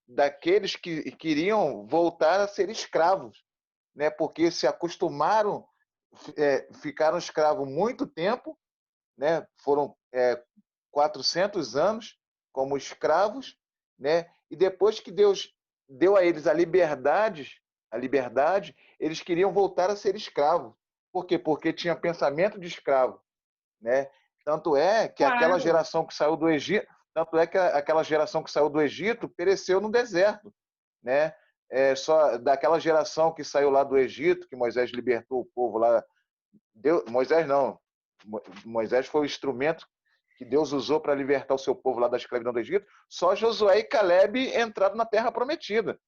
daqueles que queriam voltar a ser escravos, né? Porque se acostumaram, ficaram escravos muito tempo, né? Foram 400 anos como escravos, né? E depois que Deus deu a eles a liberdade, eles queriam voltar a ser escravos. Por quê? Porque tinha pensamento de escravo, né? Tanto é que aquela geração que saiu do Egito, pereceu no deserto, né? Só daquela geração que saiu lá do Egito, que Moisés libertou o povo lá. Moisés foi o instrumento que Deus usou para libertar o seu povo lá da escravidão do Egito. Só Josué e Caleb entraram na Terra Prometida,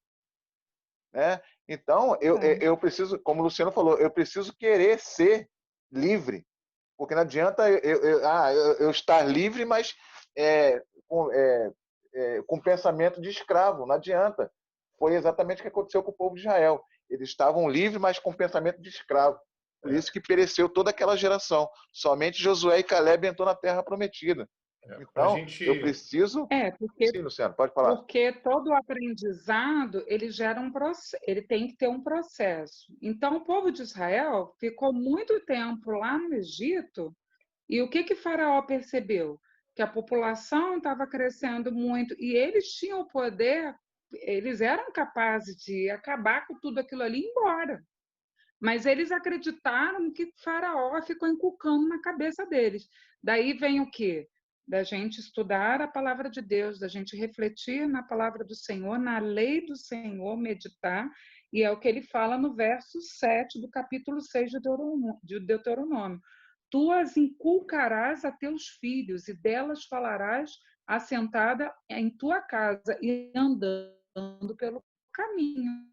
né? Então, eu preciso, como o Luciano falou, eu preciso querer ser livre, porque não adianta eu estar livre, mas com pensamento de escravo, não adianta. Foi exatamente o que aconteceu com o povo de Israel. Eles estavam livres, mas com pensamento de escravo. Por isso que pereceu toda aquela geração. Somente Josué e Caleb entrou na Terra Prometida. Então, eu preciso... Sim, Luciano, pode falar. Porque todo o aprendizado, ele tem que ter um processo. Então, o povo de Israel ficou muito tempo lá no Egito, e o que Faraó percebeu? Que a população estava crescendo muito, e eles tinham o poder, eles eram capazes de acabar com tudo aquilo ali e ir embora. Mas eles acreditaram que Faraó ficou inculcando na cabeça deles. Daí vem o quê? da gente estudar a palavra de Deus, da gente refletir na palavra do Senhor, na lei do Senhor, meditar, e é o que ele fala no verso 7 do capítulo 6 de Deuteronômio. Tu as inculcarás a teus filhos, e delas falarás assentada em tua casa e andando pelo caminho.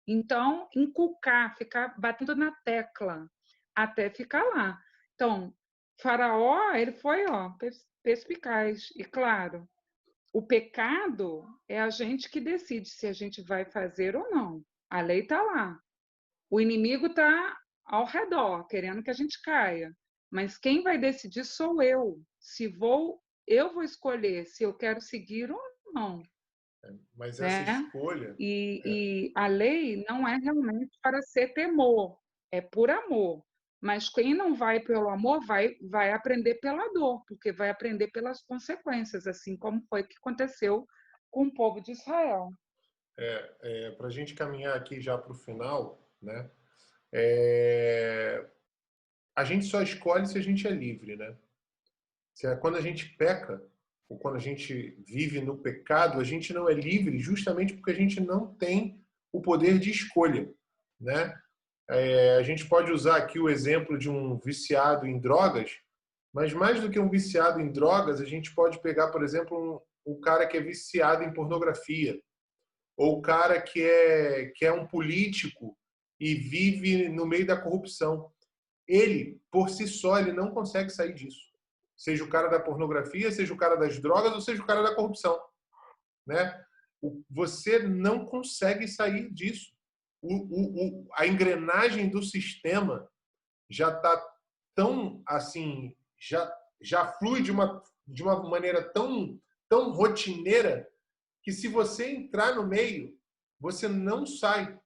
Então, inculcar, ficar batendo na tecla, até ficar lá. Então, Faraó, ele foi perspicaz. E, claro, o pecado é a gente que decide se a gente vai fazer ou não. A lei está lá. O inimigo está ao redor, querendo que a gente caia. Mas quem vai decidir sou eu. Eu vou escolher se eu quero seguir ou não. Mas essa escolha... E a lei não é realmente para ser temor, é por amor. Mas quem não vai pelo amor vai aprender pela dor, porque vai aprender pelas consequências, assim como foi que aconteceu com o povo de Israel. Para a gente caminhar aqui já para o final, né? A gente só escolhe se a gente é livre, né? Quando a gente peca, ou quando a gente vive no pecado, a gente não é livre justamente porque a gente não tem o poder de escolha, né? A gente pode usar aqui o exemplo de um viciado em drogas, mas mais do que um viciado em drogas, a gente pode pegar, por exemplo, um cara que é viciado em pornografia, ou o cara que é um político e vive no meio da corrupção. Ele, por si só, ele não consegue sair disso. Seja o cara da pornografia, seja o cara das drogas, ou seja o cara da corrupção, né? Você não consegue sair disso. A engrenagem do sistema já está tão assim, já flui de uma maneira tão rotineira que se você entrar no meio, você não sai.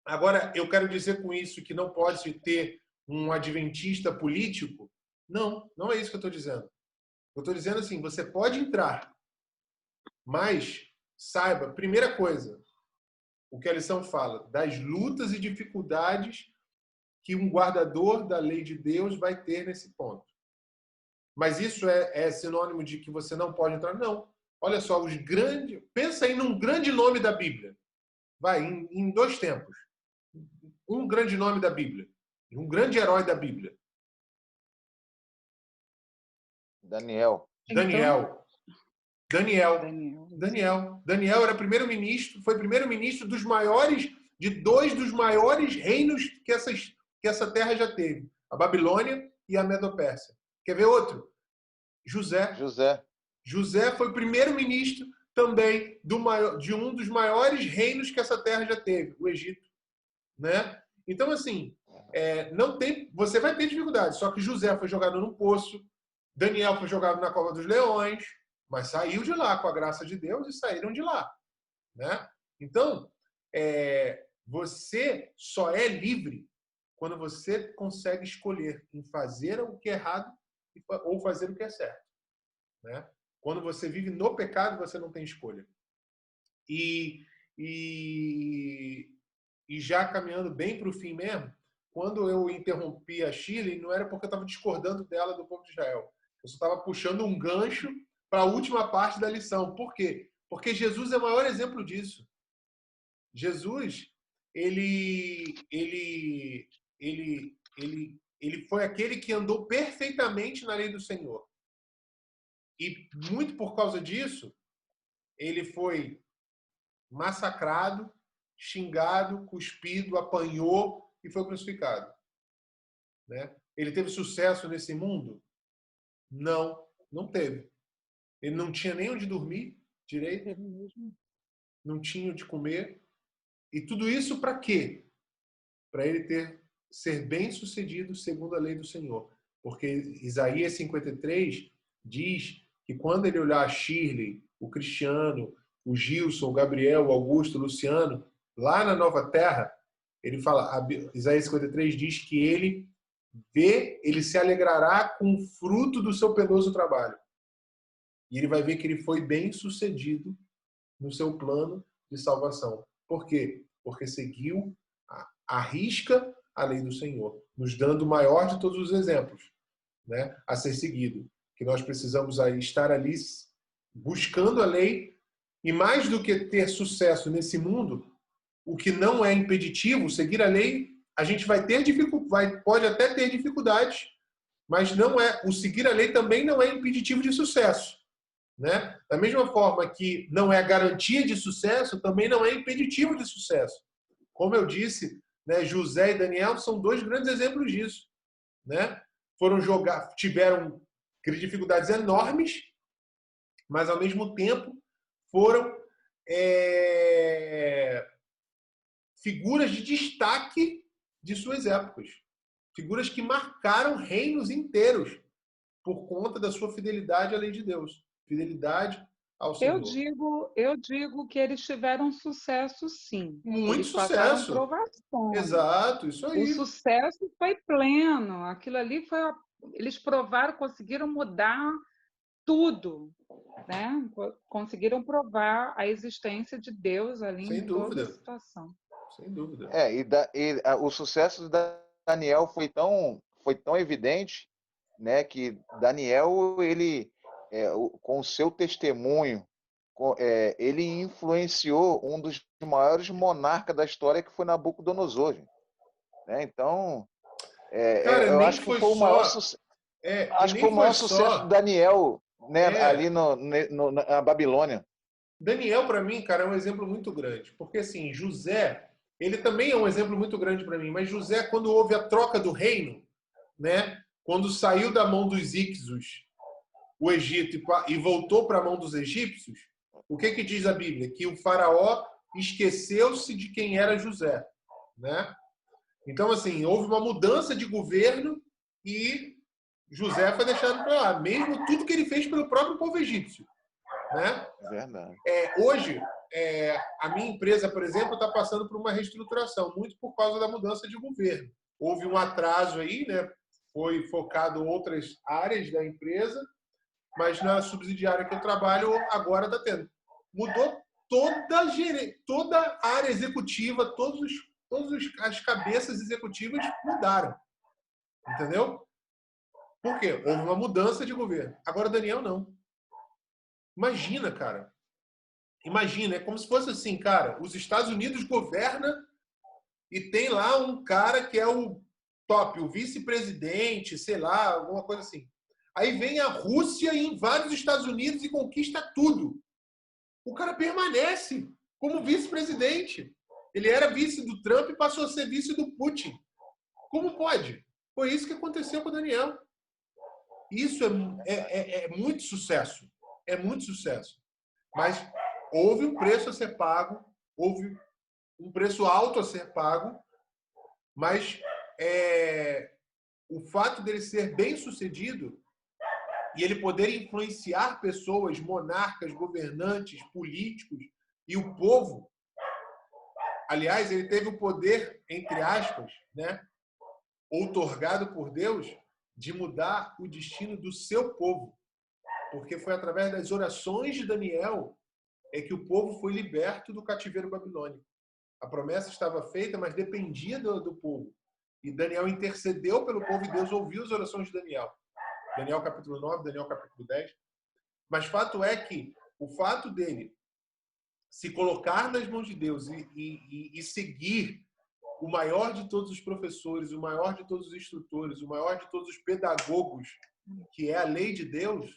Agora, eu quero dizer com isso que não pode ter um adventista político? Não, não é isso que eu estou dizendo. Eu estou dizendo assim, você pode entrar, mas saiba, primeira coisa, o que a lição fala, das lutas e dificuldades que um guardador da lei de Deus vai ter nesse ponto. Mas isso é sinônimo de que você não pode entrar? Não. Olha só, pensa aí num grande nome da Bíblia. Vai, em 2 tempos. Um grande nome da Bíblia. Um grande herói da Bíblia. Daniel era primeiro-ministro, foi primeiro-ministro de 2 dos maiores reinos que essa terra já teve. A Babilônia e a Medo-Pérsia. Quer ver outro? José foi primeiro-ministro também de um dos maiores reinos que essa terra já teve, o Egito, né? Então, assim, você vai ter dificuldade. Só que José foi jogado num poço, Daniel foi jogado na cova dos leões, mas saiu de lá com a graça de Deus e saíram de lá, né? Então, você só é livre quando você consegue escolher em fazer o que é errado ou fazer o que é certo, né? Quando você vive no pecado, você não tem escolha. E já caminhando bem para o fim mesmo, quando eu interrompi a Shirley, não era porque eu estava discordando dela do povo de Israel. Eu só estava puxando um gancho para a última parte da lição. Por quê? Porque Jesus é o maior exemplo disso. Jesus, ele foi aquele que andou perfeitamente na lei do Senhor. E muito por causa disso, ele foi massacrado, xingado, cuspido, apanhou e foi crucificado, né? Ele teve sucesso nesse mundo? Não, não teve. Ele não tinha nem onde dormir direito, não tinha onde comer. E tudo isso para quê? Para ele ser bem-sucedido segundo a lei do Senhor. Porque Isaías 53 diz que quando ele olhar a Shirley, o Cristiano, o Gilson, o Gabriel, o Augusto, o Luciano, lá na Nova Terra, ele fala, Isaías 53 diz que ele se alegrará com o fruto do seu penoso trabalho. E ele vai ver que ele foi bem sucedido no seu plano de salvação. Por quê? Porque seguiu à risca a lei do Senhor, nos dando o maior de todos os exemplos, né, a ser seguido. que nós precisamos aí estar ali buscando a lei, e mais do que ter sucesso nesse mundo, o que não é impeditivo, seguir a lei, a gente vai ter pode até ter dificuldades, mas não é, o seguir a lei também não é impeditivo de sucesso, né? Da mesma forma que não é garantia de sucesso, também não é impeditivo de sucesso. Como eu disse, né, José e Daniel são dois grandes exemplos disso, né? Tiveram dificuldades enormes, mas ao mesmo tempo foram figuras de destaque de suas épocas, figuras que marcaram reinos inteiros por conta da sua fidelidade à lei de Deus, fidelidade ao Senhor. Eu digo que eles tiveram sucesso, sim. Muito eles sucesso. Passaram provações. Exato, isso aí. O sucesso foi pleno. Aquilo ali foi. Eles provaram, conseguiram mudar tudo, né? Conseguiram provar a existência de Deus ali Sem em dúvida. toda a situação. Sem dúvida. O sucesso de Daniel foi tão evidente, né, que Daniel, ele, com o seu testemunho, ele influenciou um dos maiores monarcas da história, que foi Nabucodonosor. Né? Então, Cara, eu acho que foi o maior sucesso. Acho que foi o maior sucesso de Daniel, né, ali na Babilônia. Daniel, para mim, cara, é um exemplo muito grande. Porque, assim, José, ele também é um exemplo muito grande para mim. Mas José, quando houve a troca do reino, né, quando saiu da mão dos Íxos o Egito e voltou para a mão dos egípcios, o que diz a Bíblia? Que o faraó esqueceu-se de quem era José, né? Então, assim, houve uma mudança de governo e José foi deixado para lá, mesmo tudo que ele fez pelo próprio povo egípcio, né? É verdade. Hoje, a minha empresa, por exemplo, está passando por uma reestruturação, muito por causa da mudança de governo. Houve um atraso aí, né? Foi focado em outras áreas da empresa, mas na subsidiária que eu trabalho, agora está tendo. Mudou toda a área executiva, todas as cabeças executivas mudaram. Entendeu? Por quê? Houve uma mudança de governo. Agora, Daniel, não. Imagina, cara. Imagina, é como se fosse assim, cara, os Estados Unidos governam e tem lá um cara que é o top, o vice-presidente, sei lá, alguma coisa assim. Aí vem a Rússia e invade os Estados Unidos e conquista tudo. O cara permanece como vice-presidente. Ele era vice do Trump e passou a ser vice do Putin. Como pode? Foi isso que aconteceu com o Daniel. Isso é muito sucesso. É muito sucesso. Mas houve um preço a ser pago, houve um preço alto a ser pago, mas o fato dele ser bem-sucedido e ele poder influenciar pessoas, monarcas, governantes, políticos e o povo. Aliás, ele teve o poder, entre aspas, né, outorgado por Deus, de mudar o destino do seu povo. Porque foi através das orações de Daniel que o povo foi liberto do cativeiro babilônico. A promessa estava feita, mas dependia do povo. E Daniel intercedeu pelo povo e Deus ouviu as orações de Daniel. Daniel capítulo 9, Daniel capítulo 10. Mas fato é que o fato dele se colocar nas mãos de Deus e seguir o maior de todos os professores, o maior de todos os instrutores, o maior de todos os pedagogos, que é a lei de Deus,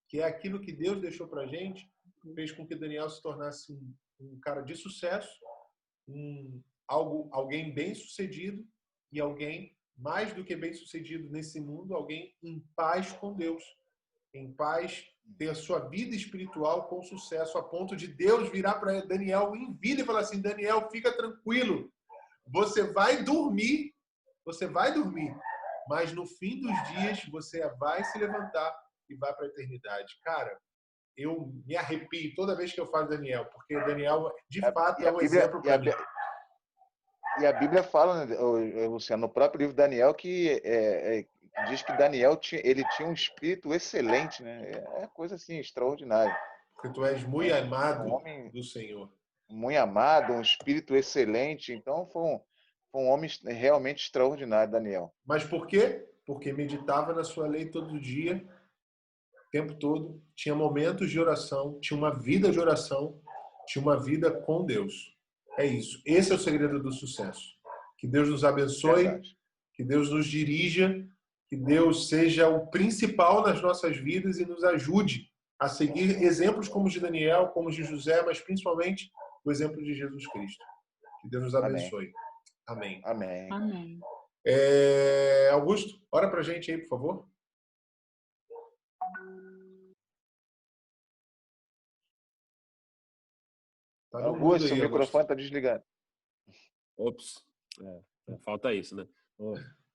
que é aquilo que Deus deixou para a gente, fez com que Daniel se tornasse um cara de sucesso, alguém bem-sucedido e alguém mais do que bem-sucedido nesse mundo, alguém em paz com Deus, em paz, ter a sua vida espiritual com sucesso, a ponto de Deus virar para Daniel em vida e falar assim: Daniel, fica tranquilo, você vai dormir, mas no fim dos dias você vai se levantar e vai para a eternidade. Cara, eu me arrepio toda vez que eu falo Daniel, porque Daniel, de fato, é um exemplo para mim. E a Bíblia fala, né, Luciano, no próprio livro de Daniel, que diz que Daniel ele tinha um espírito excelente, né? É coisa assim, extraordinária. Porque tu és muito amado do Senhor. Muito amado, um espírito excelente. Então, foi um homem realmente extraordinário, Daniel. Mas por quê? Porque meditava na sua lei todo dia tempo todo, tinha momentos de oração, tinha uma vida de oração, tinha uma vida com Deus. É isso. Esse é o segredo do sucesso. Que Deus nos abençoe, Verdade. que Deus nos dirija, que Deus seja o principal nas nossas vidas e nos ajude a seguir exemplos como os de Daniel, como os de José, mas principalmente o exemplo de Jesus Cristo. Que Deus nos abençoe. Amém. Amém. Amém. Augusto, ora pra gente aí, por favor. Tá no mudo Augusto, aí, seu microfone Augusto. está desligado. Ops, falta isso, né?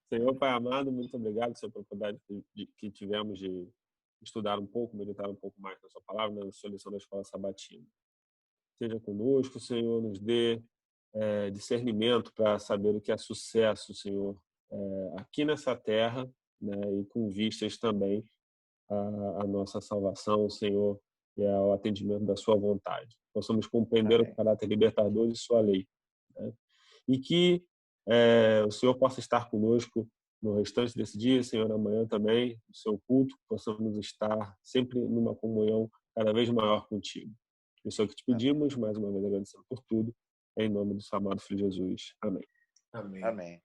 Senhor Pai amado, muito obrigado pela oportunidade que tivemos de estudar um pouco, meditar um pouco mais na sua palavra, na sua lição da escola sabatina. Seja conosco, Senhor, nos dê discernimento para saber o que é sucesso, Senhor, aqui nessa terra, né, e com vistas também à nossa salvação, Senhor, e ao atendimento da sua vontade. Possamos compreender o caráter libertador de sua lei, né? E que o Senhor possa estar conosco no restante desse dia, Senhor, amanhã também, no seu culto, possamos estar sempre numa comunhão cada vez maior contigo. Isso é o que te pedimos, mais uma vez agradecendo por tudo, em nome do seu amado Filho Jesus. Amém. Amém. Amém.